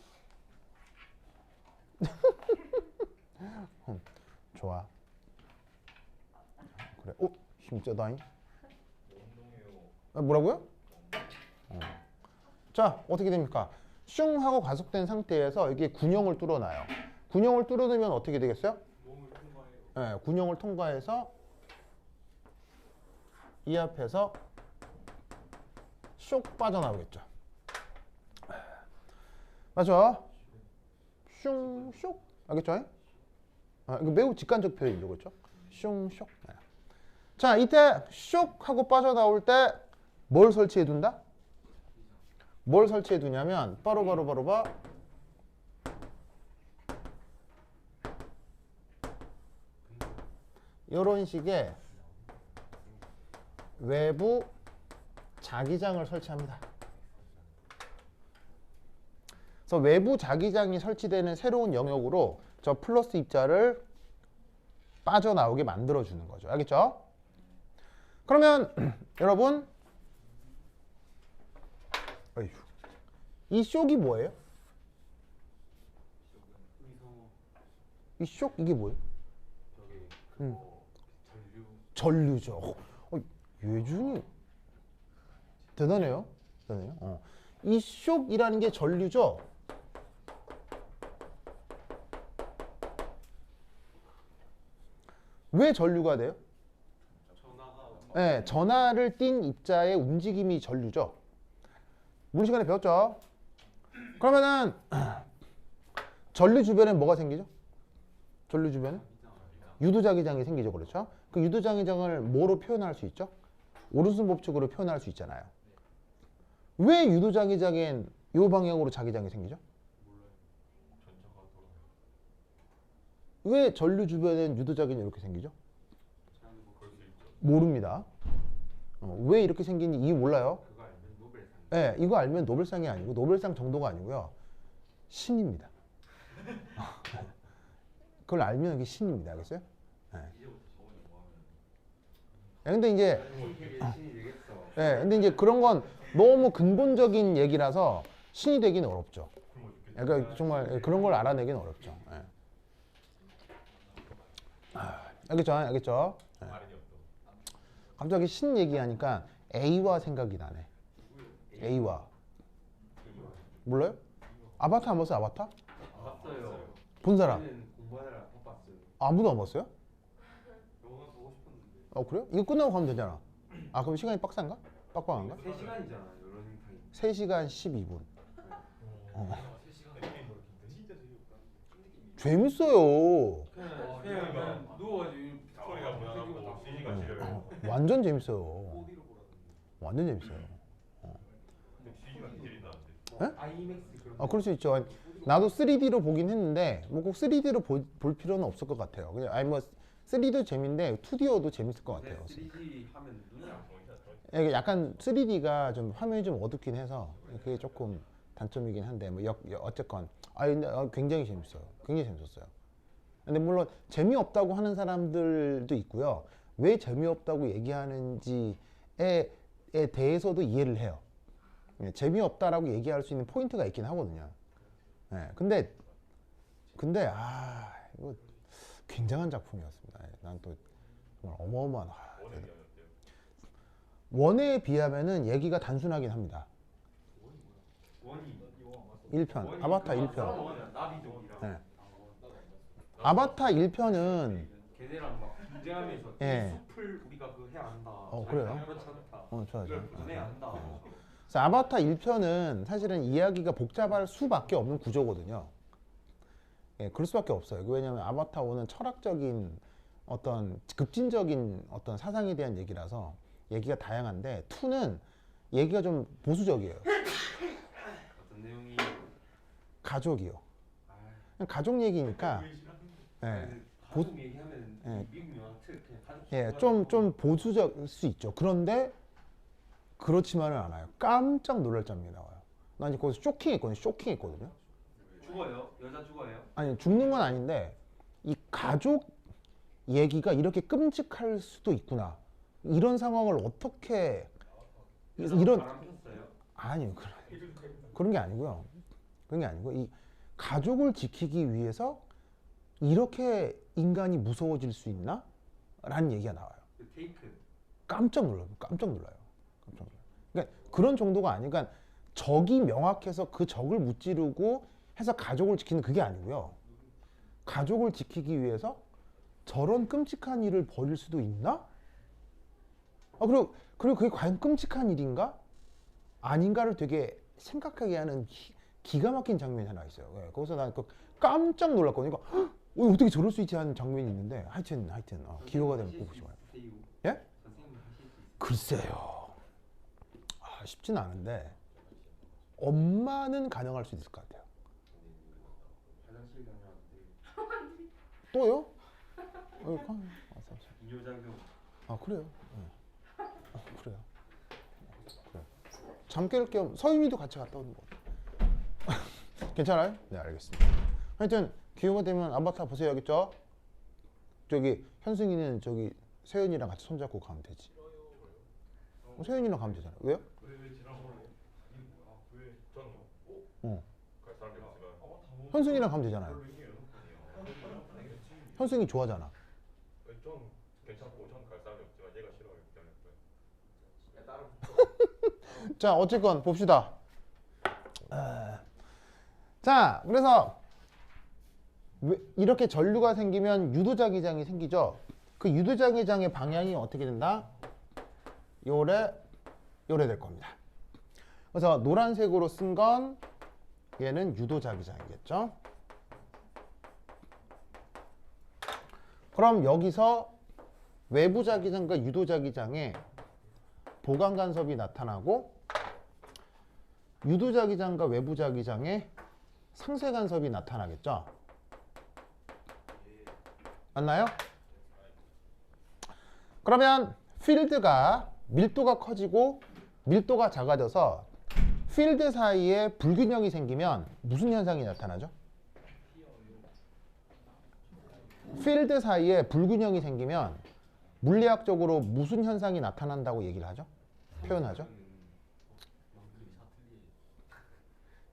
좋아. 그래. 힘세다잉. 뭐라고요? 자, 어떻게 됩니까? 슝 하고 가속된 상태에서 이게 군형을 뚫어놔요. 군형을 뚫어놓으면 어떻게 되겠어요? 몸을 통과해요. 네, 군형을 통과해서 이 앞에서 쇽 빠져나오겠죠. 맞죠? 슝, 쇽. 알겠죠? 이거 매우 직관적 표현이죠. 그렇죠? 슝, 쇽. 네. 자, 이때 쇽 하고 빠져나올 때 뭘 설치해 둔다? 뭘 설치해 두냐면 바로 봐. 이런 식의 외부 자기장을 설치합니다. 그래서 외부 자기장이 설치되는 새로운 영역으로 저 플러스 입자를 빠져나오게 만들어 주는 거죠. 알겠죠? 그러면 여러분 이 쇽이 뭐예요? 이 쇽 이게 뭐예요? 저기 그거 전류죠. 예준이 대단해요. 대단해요. 이 쇽이라는 게 전류죠. 왜 전류가 돼요? 전화가 네, 전하를 띤 입자의 움직임이 전류죠. 물리 시간에 배웠죠. 그러면은 전류 주변에 뭐가 생기죠? 전류 주변에 유도자기장이 생기죠. 그렇죠? 그 유도자기장을 뭐로 표현할 수 있죠? 오른손 법칙으로 표현할 수 있잖아요. 왜 유도자기장엔 이 방향으로 자기장이 생기죠? 전차가 돌아요. 왜 전류 주변엔 유도자기장이 이렇게 생기죠? 그럴 수 있죠. 모릅니다. 왜 이렇게 생긴지 이유 몰라요. 그거 알면 노벨상. 네, 이거 알면 노벨상이 아니고 노벨상 정도가 아니고요. 신입니다. 그걸 알면 이게 신입니다. 알겠어요? 네. 이제부터 저번에 뭐 하면 근데 이제 신이 되겠어. 네, 근데 이제 그런 건 너무 근본적인 얘기라서 신이 되기는 어렵죠. 굶어 죽겠다. 그러니까 정말 그런 걸 알아내기는 어렵죠. 네. 알겠죠? 알겠죠? 네. 말이 없어. 갑자기 신 얘기하니까 A와 생각이 나네. A와. 몰라요? 아바타 안 봤어요? 아바타? 봤어요. 본 사람? 저는 공부하느라 못 봤어요. 아무도 안 봤어요? 영화 보고 싶었는데 그래요? 이거 끝나고 가면 되잖아. 그럼 시간이 빡센가? 빡빡한가? 3시간이잖아요. 러닝 타임. 3시간 12분. 3시간에 게임 그렇게 진짜 재미없다는데 재밌어요. 그냥 누워가지고 스토리가 무난하고 CG가 지려요. 완전 재밌어요. 4D로 보라던데 완전 재밌어요. 근데 CG가 지린다는데. 아이맥스 그런. 그럴 수 있죠. 나도 3D로 보긴 했는데 뭐 꼭 3D로 볼 필요는 없을 것 같아요. 그냥 뭐 3D도 재밌는데 2D여도 재밌을 것 같아요. 3D 하면 눈이 안 이게 약간 3D가 좀 화면이 좀 어둡긴 해서 그게 조금 단점이긴 한데 뭐 어쨌건 근데 굉장히 재밌어요. 굉장히 재밌었어요. 근데 물론 재미없다고 하는 사람들도 있고요. 왜 재미없다고 얘기하는지에 대해서도 이해를 해요. 재미없다라고 얘기할 수 있는 포인트가 있긴 하거든요. 근데 이거 굉장한 작품이었습니다. 난 또 정말 어마어마한 원에 비하면은 얘기가 단순하긴 합니다. 원이 1편 아바타 1편. 나비족이랑 네. 아바타 1편은 걔네랑 막 분쟁하면서 예. 이 숲을 우리가 그거 해야 한다. 그래요? 그렇지 않다. 좋아요. 이걸 분해야 한다. 그래서 아바타 1편은 사실은 이야기가 복잡할 수밖에 없는 구조거든요. 그럴 수밖에 없어요. 왜냐하면 아바타 1은 철학적인 어떤 급진적인 어떤 사상에 대한 얘기라서 얘기가 다양한데 2는 얘기가 좀 보수적이에요. 어떤 내용이 가족이요. 아, 그냥 가족 얘기니까 가족 얘기하면 예. 미국 영화 특 그냥 가족. 예, 좀 보수적일 수 있죠. 그런데 그렇지만은 않아요. 깜짝 놀랄 장면이 나와요. 나 이제 거기서 쇼킹했거든요. 죽어요? 여자 죽어요? 아니 죽는 건 아닌데 이 가족 얘기가 이렇게 끔찍할 수도 있구나. 이런 상황을 어떻게 이런 바람 폈어요? 아니요 그런 게 아니고요. 그런 게 아니고 이 가족을 지키기 위해서 이렇게 인간이 무서워질 수 있나? 라는 얘기가 나와요. 그 테이크. 깜짝 놀라요. 그러니까 그런 정도가 아니고 그러니까 적이 명확해서 그 적을 무찌르고 해서 가족을 지키는 그게 아니고요. 가족을 지키기 위해서 저런 끔찍한 일을 벌일 수도 있나? 그리고 그게 과연 끔찍한 일인가? 아닌가를 되게 생각하게 하는 기가 막힌 장면이 하나 있어요. 예, 거기서 난 깜짝 놀랐거든요. 그러니까 어떻게 저럴 수 있지 하는 장면이 있는데 하여튼 기회가 되면 꼭 보시면 예? 선생님 하실 수 있어요? 글쎄요. 쉽진 않은데 엄마는 가능할 수 있을 것 같아요. 화장실 가면 또요? 이뇨장금. 그래요. 네. 그래요. 잠 깰 겸 서유미도 같이 갔다 오는 거. 괜찮아요? 네, 알겠습니다. 하여튼 기회가 되면 아바타 보세요, 알겠죠? 저기 현승이는 저기 세연이랑 같이 손잡고 가면 되지. 세연이랑 가면 되잖아. 왜요? 왜 지나가요? 왜 저는 어. 갈 사람이 없지만 현승이랑 가면 되잖아요. 현승이 좋아하잖아. 좀 괜찮고 전 갈 사람이 없지만 얘가 싫어요. 자, 어쨌건 봅시다. 자, 그래서 이렇게 전류가 생기면 유도자기장이 생기죠. 그 유도자기장의 방향이 어떻게 된다? 요래 될 겁니다. 그래서 노란색으로 쓴 건 얘는 유도자기장이겠죠. 그럼 여기서 외부자기장과 유도자기장에 보강간섭이 나타나고 유도자기장과 외부자기장에 상쇄간섭이 나타나겠죠. 맞나요? 그러면 필드가 밀도가 커지고 밀도가 작아져서 필드 사이에 불균형이 생기면 무슨 현상이 나타나죠? 필드 사이에 불균형이 생기면 물리학적으로 무슨 현상이 나타난다고 얘기를 하죠? 표현하죠?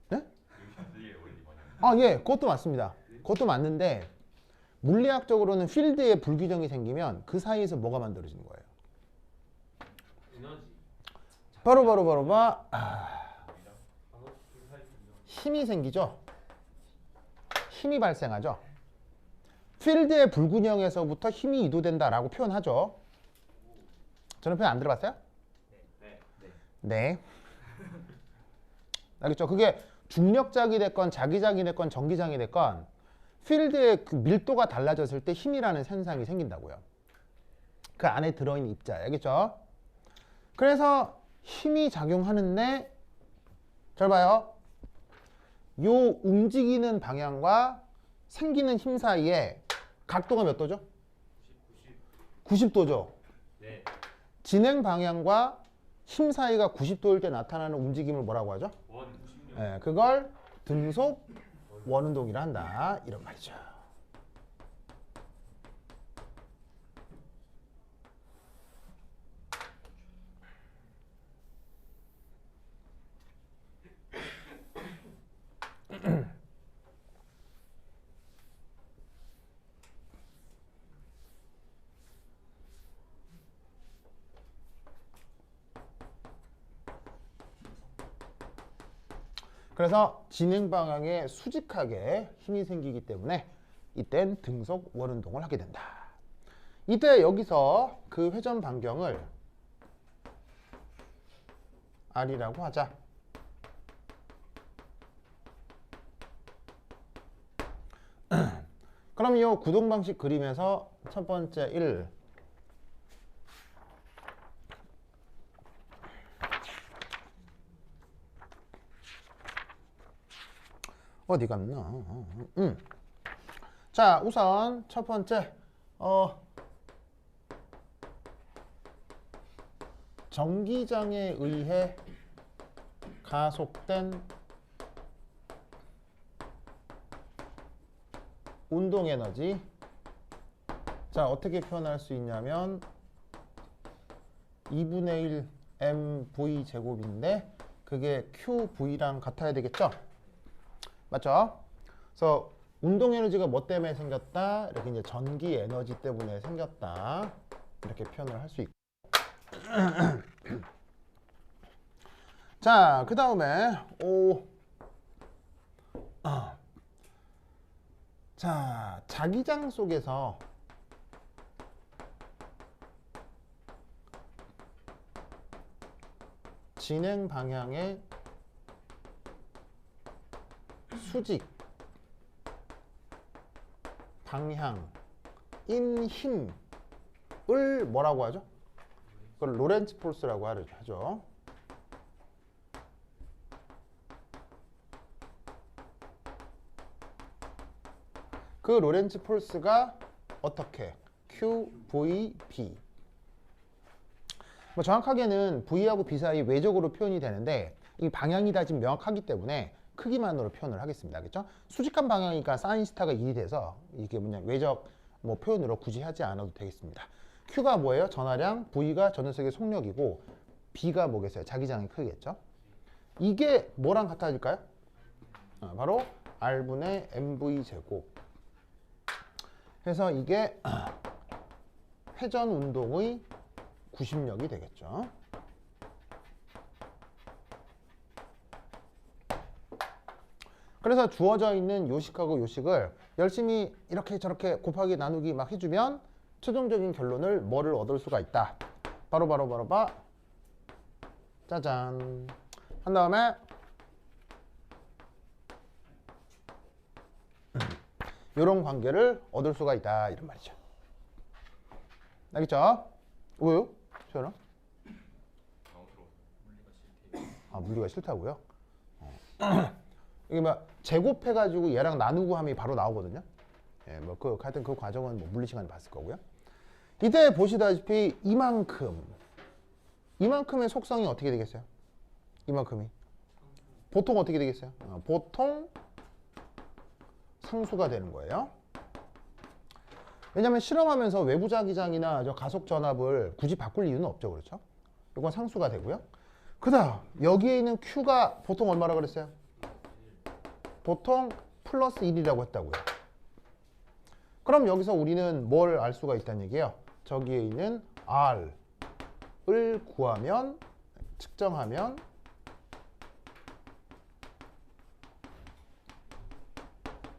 네? 예, 그것도 맞습니다. 그것도 맞는데 물리학적으로는 필드에 불균형이 생기면 그 사이에서 뭐가 만들어지는 거예요? 에너지. 바로 힘이 생기죠? 힘이 발생하죠? 필드의 불균형에서부터 힘이 이도된다라고 표현하죠. 저는 표현 안 들어봤어요? 네. 알겠죠? 그게 중력작이 됐건 자기작이 됐건 전기장이 됐건 필드의 그 밀도가 달라졌을 때 힘이라는 현상이 생긴다고요. 그 안에 들어있는 입자에. 알겠죠? 그래서 힘이 작용하는데 잘 봐요. 요 움직이는 방향과 생기는 힘 사이에 각도가 몇 도죠? 90도죠. 네. 진행 방향과 힘 사이가 90도일 때 나타나는 움직임을 뭐라고 하죠? 원. 네, 그걸 등속 원운동이라 한다. 이런 말이죠. 그래서 진행 방향에 수직하게 힘이 생기기 때문에 이땐 등속 원운동을 하게 된다. 이때 여기서 그 회전 반경을 R이라고 하자. 그럼 이 구동 방식 그림에서 첫 번째 1 어디 갔나? 자, 우선 첫 번째 전기장에 의해 가속된 운동 에너지. 자, 어떻게 표현할 수 있냐면 2분의 1 mv 제곱인데 그게 qv랑 같아야 되겠죠? 맞죠? 그래서 운동 에너지가 뭐 때문에 생겼다? 이렇게 이제 전기 에너지 때문에 생겼다. 이렇게 표현을 할 수 있고. 자, 그 다음에 자, 자기장 속에서 진행 방향의 수직 방향인 힘을 뭐라고 하죠? 그걸 로렌츠 폴스라고 하죠. 그 로렌츠 폴스가 어떻게? QVB. 뭐 정확하게는 V하고 B 사이 외적으로 표현이 되는데 이 방향이 다 지금 명확하기 때문에 크기만으로 표현을 하겠습니다. 알겠죠? 수직한 방향이니까 사인 스타가 1이 돼서 이게 뭐냐 외적 뭐 표현으로 굳이 하지 않아도 되겠습니다. Q가 뭐예요? 전하량, V가 전원석의 속력이고 B가 뭐겠어요? 자기장의 크기겠죠? 이게 뭐랑 같아질까요? 바로 R분의 MV 제곱. 해서 이게 회전 운동의 구심력이 되겠죠. 그래서 주어져 있는 요식하고 요식을 열심히 이렇게 저렇게 곱하기 나누기 막 해주면 최종적인 결론을 뭐를 얻을 수가 있다. 바로 짜잔. 한 다음에 이런 관계를 얻을 수가 있다. 이런 말이죠. 알겠죠? 왜요? 저는? 물리가 싫다고요? 이게 막 제곱해가지고 얘랑 나누고 하면 바로 나오거든요. 예, 뭐 하여튼 그 과정은 뭐 물리 시간에 봤을 거고요. 이때 보시다시피 이만큼의 속성이 어떻게 되겠어요? 이만큼이 보통 어떻게 되겠어요? 보통 상수가 되는 거예요. 왜냐하면 실험하면서 외부 자기장이나 저 가속 전압을 굳이 바꿀 이유는 없죠, 그렇죠? 이건 상수가 되고요. 그다음 여기에 있는 Q가 보통 얼마라 그랬어요? 보통 플러스 1이라고 했다고요. 그럼 여기서 우리는 뭘 알 수가 있다는 얘기예요? 저기에 있는 R을 구하면 측정하면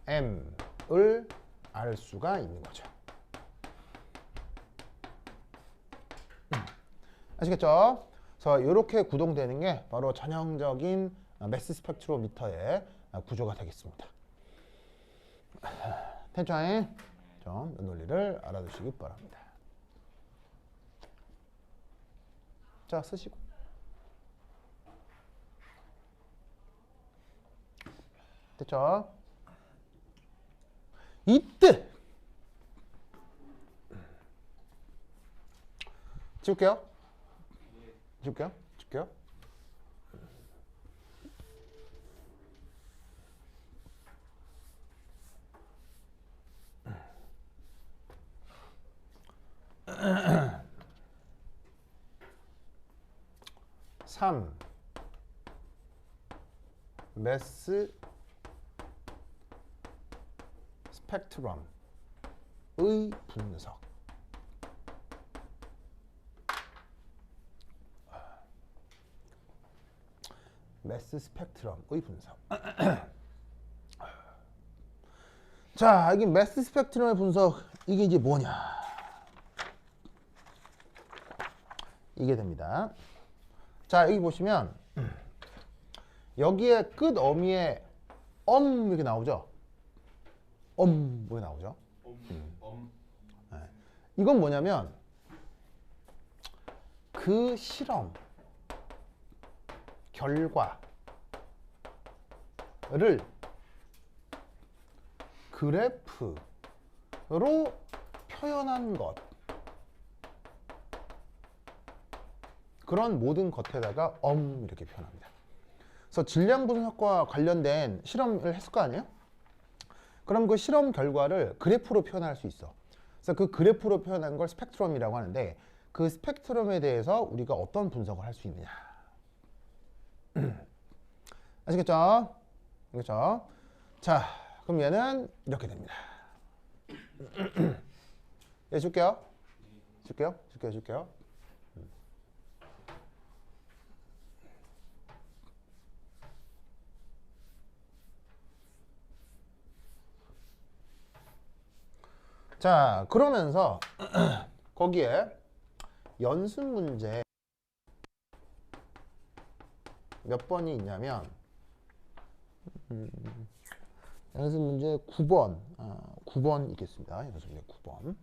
M을 알 수가 있는 거죠. 아시겠죠? 그래서 이렇게 구동되는 게 바로 전형적인 매스 스펙트로미터의 구조가 되겠습니다. 텐차인 좀 논리를 알아두시기 바랍니다. 자, 쓰시고. 됐죠? 이때 지울게요. 지울게요. 3. 매스 스펙트럼의 분석. 매스 스펙트럼의 분석. 자, 이게 매스 스펙트럼의 분석, 이게 이제 뭐냐? 이게 됩니다. 자, 여기 보시면 여기에 끝 어미에 이렇게 나오죠? 이렇게 나오죠? 네. 이건 뭐냐면 그 실험 결과를 그래프로 표현한 것. 그런 모든 것에다가 이렇게 표현합니다. 그래서 질량 분석과 관련된 실험을 했을 거 아니에요? 그럼 그 실험 결과를 그래프로 표현할 수 있어. 그래서 그 그래프로 표현한 걸 스펙트럼이라고 하는데 그 스펙트럼에 대해서 우리가 어떤 분석을 할 수 있느냐. 아시겠죠? 그렇죠? 자, 그럼 얘는 이렇게 됩니다. 얘 줄게요. 줄게요. 자, 그러면서 거기에 연습 문제 몇 번이 있냐면 연습 문제 9번 9번 있겠습니다. 연습 문제 9번.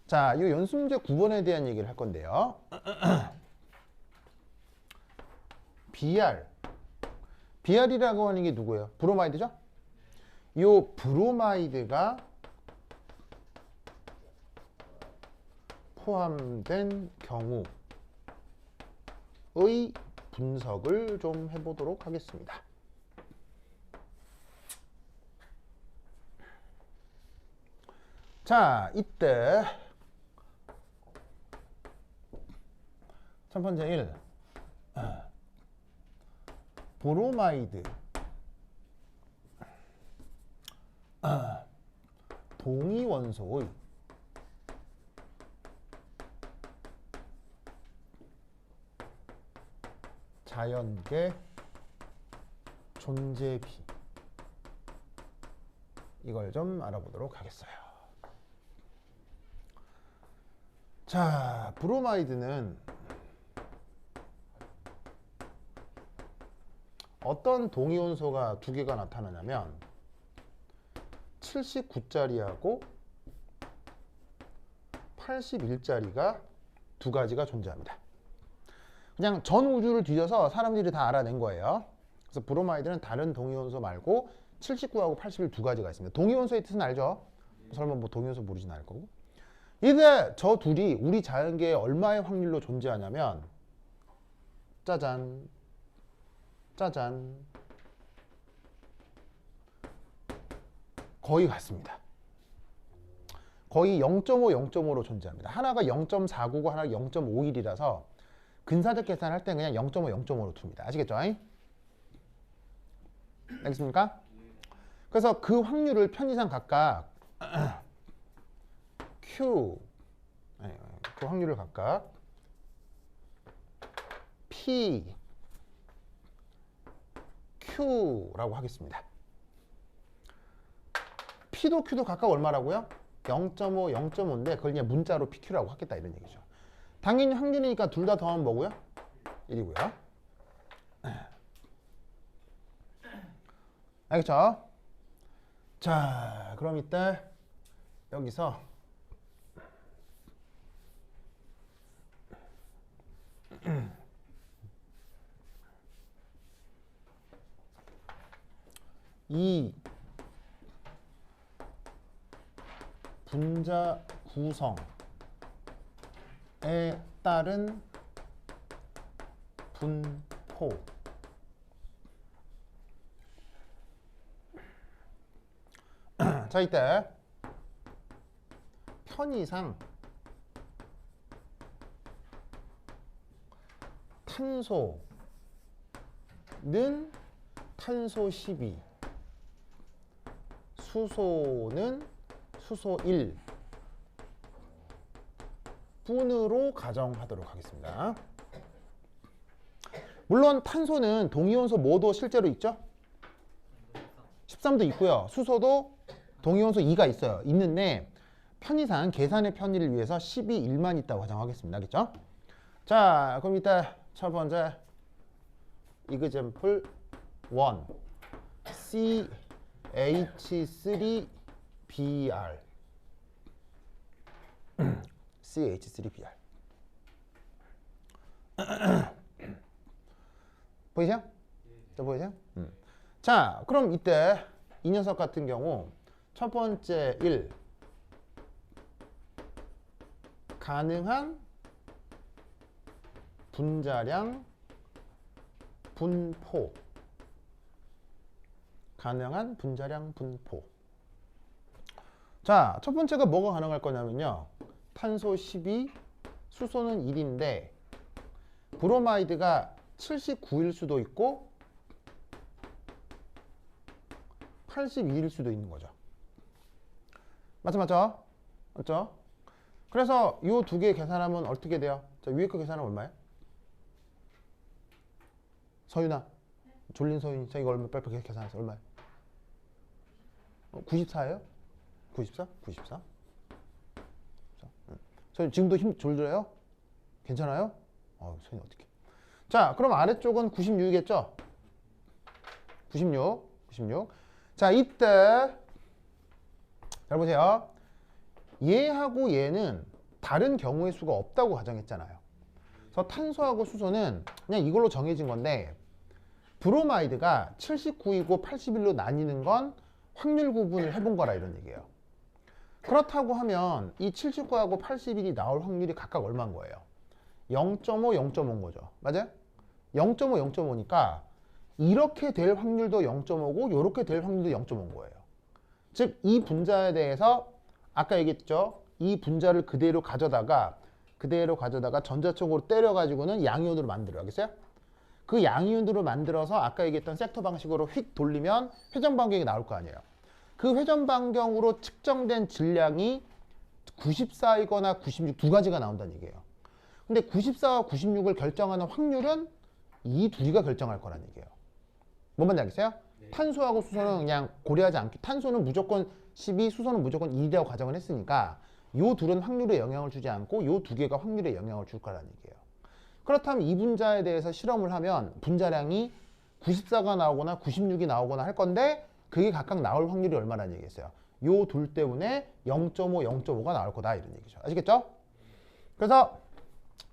자, 이 연습 문제 9번에 대한 얘기를 할 건데요. BR이라고 하는 게 누구예요? 브로마이드죠? 이 브로마이드가 포함된 경우의 분석을 좀 해보도록 하겠습니다. 자, 이때 첫 번째 1 브로마이드 동위원소의 자연계 존재비 이걸 좀 알아보도록 하겠어요. 자, 브로마이드는 어떤 동위원소가 두 개가 나타나냐면 79짜리하고 81짜리가 두 가지가 존재합니다. 그냥 전 우주를 뒤져서 사람들이 다 알아낸 거예요. 그래서 브로마이드는 다른 동위원소 말고 79하고 81 두 가지가 있습니다. 동위원소의 뜻은 알죠? 설마 뭐 동위원소 모르진 않을 거고. 이제 저 둘이 우리 자연계에 얼마의 확률로 존재하냐면 짜잔 거의 같습니다. 거의 0.5, 0.5로 존재합니다. 하나가 0.499고 하나가 0.51이라서 근사적 계산할 때 그냥 0.5, 0.5로 둡니다. 아시겠죠? 알겠습니까? 그래서 그 확률을 편의상 각각 Q 그 확률을 각각 P, Q라고 하겠습니다. P도 Q도 각각 얼마라고요? 0.5, 0.5인데 그걸 그냥 문자로 PQ라고 하겠다 이런 얘기죠. 당연히 확률이니까 둘 다 더하면 뭐고요? 1이고요. 알겠죠? 자, 그럼 이때 여기서 이 분자 구성에 따른 분포 자, 이때 편의상 탄소는 탄소 12, 수소는 수소 1 분으로 가정하도록 하겠습니다. 물론 탄소는 동위원소 뭐도 실제로 있죠? 13도 있고요. 수소도 동위원소 2가 있어요. 있는데 편의상 계산의 편의를 위해서 12, 1만 있다고 가정하겠습니다. 알겠죠? 자, 그럼 이따 첫 번째 example 1 CH3Br CH3Br 보이세요? 자, 보이세요? 자, 그럼 이때 이 녀석 같은 경우 첫 번째 1 가능한 분자량 분포 가능한 분자량 분포. 자, 첫 번째가 뭐가 가능할 거냐면요. 탄소 12, 수소는 1인데 브로마이드가 79일 수도 있고 82일 수도 있는 거죠. 맞죠? 맞죠? 그래서 이 두 개 계산하면 어떻게 돼요? 자, 위에 거 계산하면 얼마예요? 서윤아. 졸린 서윤이. 자, 이거 얼마 빨리 계산하세요. 얼마예요? 94예요? 94? 94? 서윤 지금도 힘 졸려요? 괜찮아요? 서윤이 어떻게? 자, 그럼 아래쪽은 96이겠죠? 96. 자, 이때 잘 보세요. 얘하고 얘는 다른 경우의 수가 없다고 가정했잖아요. 그래서 탄소하고 수소는 그냥 이걸로 정해진 건데 브로마이드가 79이고 81로 나뉘는 건 확률 구분을 해본 거라 이런 얘기예요. 그렇다고 하면 이 79하고 81이 나올 확률이 각각 얼마인 거예요? 0.5, 0.5인 거죠. 맞아요? 0.5, 0.5니까 이렇게 될 확률도 0.5고 이렇게 될 확률도 0.5인 거예요. 즉 이 분자에 대해서 아까 얘기했죠. 이 분자를 그대로 가져다가 전자쪽으로 때려가지고는 양이온으로 만들어요. 알겠어요? 그 양이온으로 만들어서 아까 얘기했던 섹터 방식으로 휙 돌리면 회전 반경이 나올 거 아니에요. 그 회전 반경으로 측정된 질량이 94이거나 96 두 가지가 나온다는 얘기예요. 근데 94와 96을 결정하는 확률은 이 둘이가 결정할 거란 얘기예요. 뭔 말인지 알겠어요? 네. 탄소하고 수소는 그냥 고려하지 않게 탄소는 무조건 12, 수소는 무조건 1이라고 가정을 했으니까 요 둘은 확률에 영향을 주지 않고 요 두 개가 확률에 영향을 줄 거라는 얘기예요. 그렇다면 이 분자에 대해서 실험을 하면 분자량이 94가 나오거나 96이 나오거나 할 건데 그게 각각 나올 확률이 얼마라는 얘기겠어요. 요 둘 때문에 0.5, 0.5가 나올 거다 이런 얘기죠. 아시겠죠? 그래서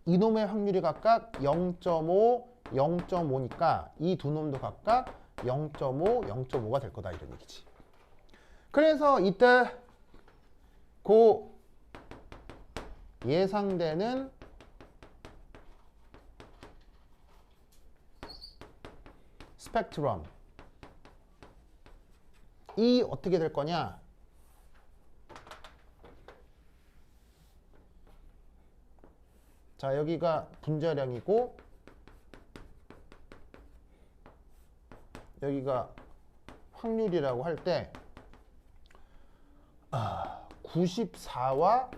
이놈의 확률이 각각 0.5, 0.5니까 이 두 놈도 각각 0.5, 0.5가 될 거다 이런 얘기지. 그래서 이때 그 예상되는 스펙트럼 이 어떻게 될 거냐? 자, 여기가 분자량이고 여기가 확률이라고 할 때 94와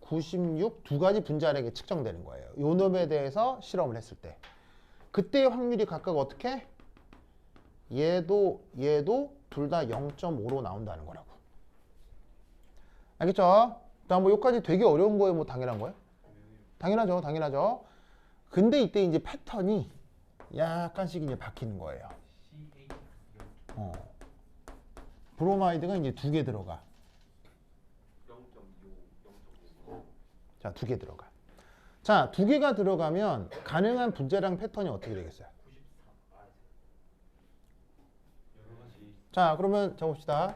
96 두 가지 분자량이 측정되는 거예요. 요 놈에 대해서 실험을 했을 때 그때의 확률이 각각 어떻게? 얘도 둘 다 0.5로 나온다는 거라고. 알겠죠? 다음 뭐 여기까지 되게 어려운 거예요? 뭐 당연한 거예요? 당연하죠. 근데 이때 이제 패턴이 약간씩 이제 바뀌는 거예요. 브로마이드가 이제 두 개 들어가. 0.25, 0.5. 자, 두 개 들어가. 자, 두 개가 들어가면 가능한 분자량 패턴이 어떻게 되겠어요? 93. 여러 가지. 자, 그러면 자 봅시다.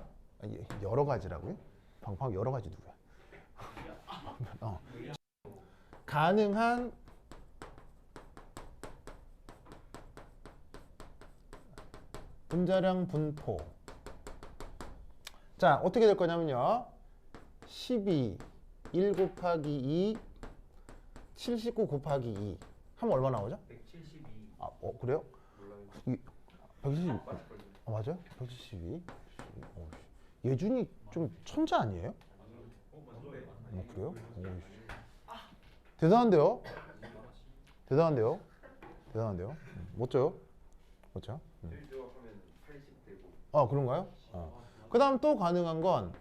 여러 가지라고요? 방금 여러 가지 누구야? 가능한 분자량 분포. 자, 어떻게 될 거냐면요. 12, 1 곱하기 2, 79 곱하기 2 하면 얼마 나오죠? 172. 그래요? 몰라요. 172. 맞을걸요. 맞아요? 172. 예준이 좀 천재 아니에요? 그래요? 대단한데요? 멋져요? 멋져? 하면 80 되고. 그런가요? 그 다음 또 가능한 건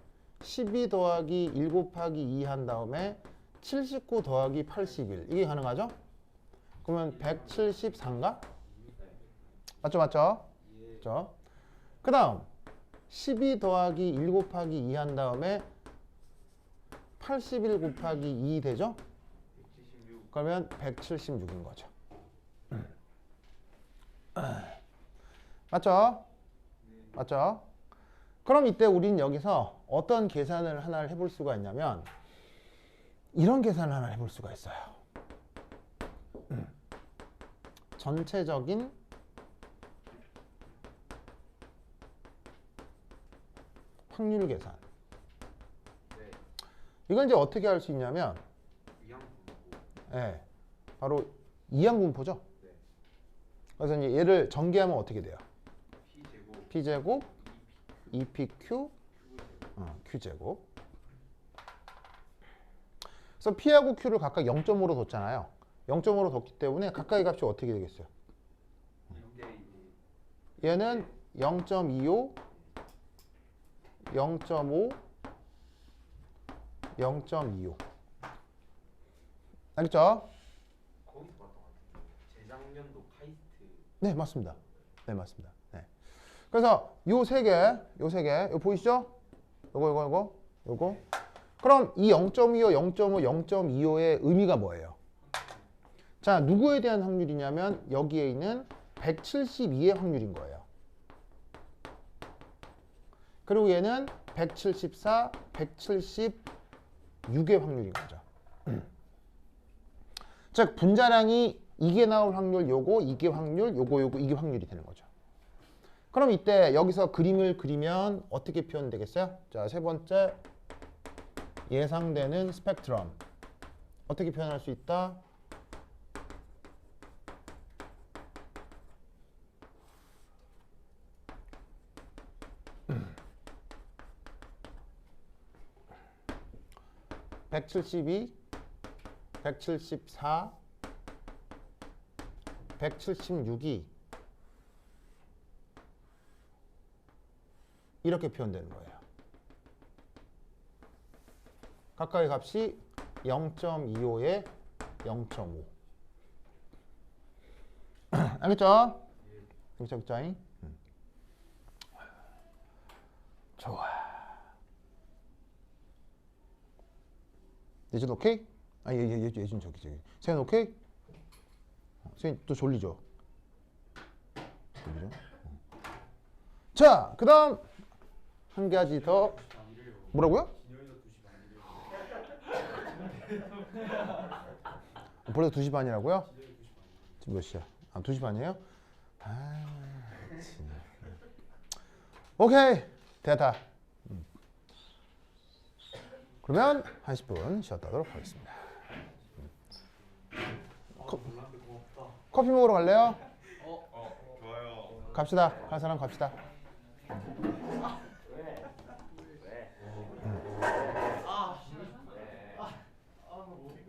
12 더하기 1 곱하기 2 한 다음에 79 더하기 81 이게 가능하죠? 그러면 174인가? 맞죠? 그 다음 12 더하기 1 곱하기 2 한 다음에 81 곱하기 2 되죠? 176. 그러면 176인 거죠. 맞죠? 그럼 이때 우리는 여기서 어떤 계산을 하나를 해볼 수가 있냐면 이런 계산을 하나 해볼 수가 있어요. 전체적인 확률 계산. 네. 이걸 이제 어떻게 할 수 있냐면 이항분포. 예, 바로 이항분포죠. 네. 그래서 이제 얘를 전개하면 어떻게 돼요? P제곱 P제곱, EPQ, Q제곱. 그래서 P하고 Q를 각각 0.5로 뒀잖아요. 0.5로 뒀기 때문에 각각의 값이 어떻게 되겠어요? 2대2. 얘는 0.25, 0.5, 0.25. 알겠죠? 거기서 봤던 것 같은데 재작년도 카이스트. 네, 맞습니다. 네, 맞습니다. 네. 그래서 요 세 개, 요 보이시죠? 요거. 그럼 이 0.25, 0.5, 0.25의 의미가 뭐예요? 자, 누구에 대한 확률이냐면 여기에 있는 172의 확률인 거예요. 그리고 얘는 174, 176의 확률인 거죠. 즉 분자량이 이게 나올 확률 요거, 이게 확률, 요거, 이게 확률이 되는 거죠. 그럼 이때 여기서 그림을 그리면 어떻게 표현되겠어요? 자, 세 번째 예상되는 스펙트럼. 어떻게 표현할 수 있다? (172) 174 176이 이렇게 표현되는 거예요. 각각의 값이 0.25에 0.5. 알겠죠? 그쵸? 좋아. 예준 오케이? 아, 예준 저기. 세연 오케이? 세연 또 졸리죠? 자, 그 다음 한 가지 더. 뭐라고요? 벌써 2시 반이라고요? 지금 몇 시야? 아, 2시 반이에요? 아, 진짜. 오케이, 됐다. 그러면 10분 쉬었다 하도록 하겠습니다. 커피 먹으러 갈래요? 좋아요. 갑시다. 갈 사람 갑시다.